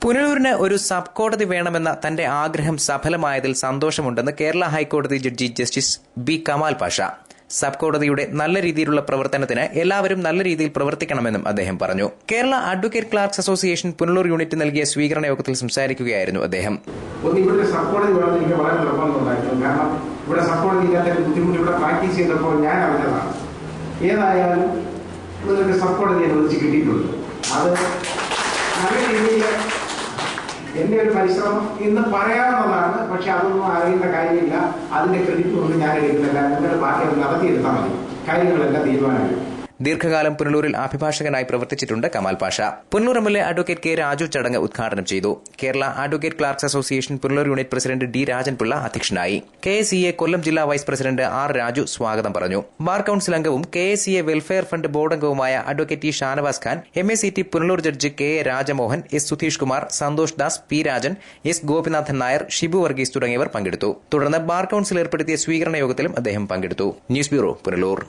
പുനലൂരിന് ഒരു സബ് കോടതി വേണമെന്ന തന്റെ ആഗ്രഹം സഫലമായതിൽ സന്തോഷമുണ്ടെന്ന് കേരള ഹൈക്കോടതി judge justice B Kamal Pasha. Sub കോടതിയുടെ നല്ല രീതിയിലുള്ള പ്രവർത്തനത്തിന് എല്ലാവരും നല്ല രീതിയിൽ പ്രവർത്തിക്കണമെന്നും അദ്ദേഹം പറഞ്ഞു. Kerala advocate clerks association Punalur unit നൽകിയ സ്വീകരണ യോഗത്തിൽ സംസാരിക്കുകയായിരുന്നു അദ്ദേഹം. ഇവിടെ സബ് കോടതി എനിക്ക് വളരെ നിർബന്ധമുണ്ടായിരുന്നു. കാരണം ഇവിടെ സബ് കോടതി ഇല്ലാത്ത ബുദ്ധിമുട്ട് ഇവിടെ പ്രാക്ടീസ് ചെയ്തപ്പോൾ ഞാൻ അറിഞ്ഞതാണ്. ഏതായാലും നിങ്ങൾക്ക് സബ് കോടതി അനുവദിച്ച് കിട്ടിയിട്ടുണ്ട്. അത് നല്ല രീതിയിൽ എന്റെ ഒരു പരിശ്രമം ഇന്ന് പറയാവുന്നതാണ്. പക്ഷെ അതൊന്നും അറിയുന്ന കാര്യമില്ല. അതിന്റെ ക്രെഡിറ്റ് കൊണ്ട് ഞാൻ എടുക്കുന്നില്ല. നിങ്ങളുടെ ബാക്കി അത് നടത്തിയെടുത്താൽ മതി. കാര്യങ്ങളെല്ലാം തീരുമാനമായി. ദീർഘകാലം പുനലൂരിൽ അഭിഭാഷകനായി പ്രവർത്തിച്ചിട്ടുണ്ട് Kamal Pasha. Punalur MLA advocate K Raju ചടങ്ങ് ഉദ്ഘാടനം ചെയ്തു. Kerala advocate clerks association Punalur unit president D Rajan Pillai അധ്യക്ഷനായി. KSEA കൊല്ലം ജില്ലാ വൈസ് പ്രസിഡന്റ് ആർ രാജു സ്വാഗതം പറഞ്ഞു. ബാർ കൌൺസിൽ അംഗവും KSEA വെൽഫെയർ ഫണ്ട് ബോർഡ് അംഗവുമായ advocate T Shanavas Khan, MACT Punalur judge KA Rajamohan, S Sudheesh Kumar, Santhosh Das, P Rajan, S Gopinathan Nair, Shibu Varghese തുടങ്ങിയവർ പങ്കെടുത്തു. തുടർന്ന് ബാർ കൌൺസിൽ ഏർപ്പെടുത്തിയ സ്വീകരണ യോഗത്തിലും അദ്ദേഹം പങ്കെടുത്തു. News bureau Punalur.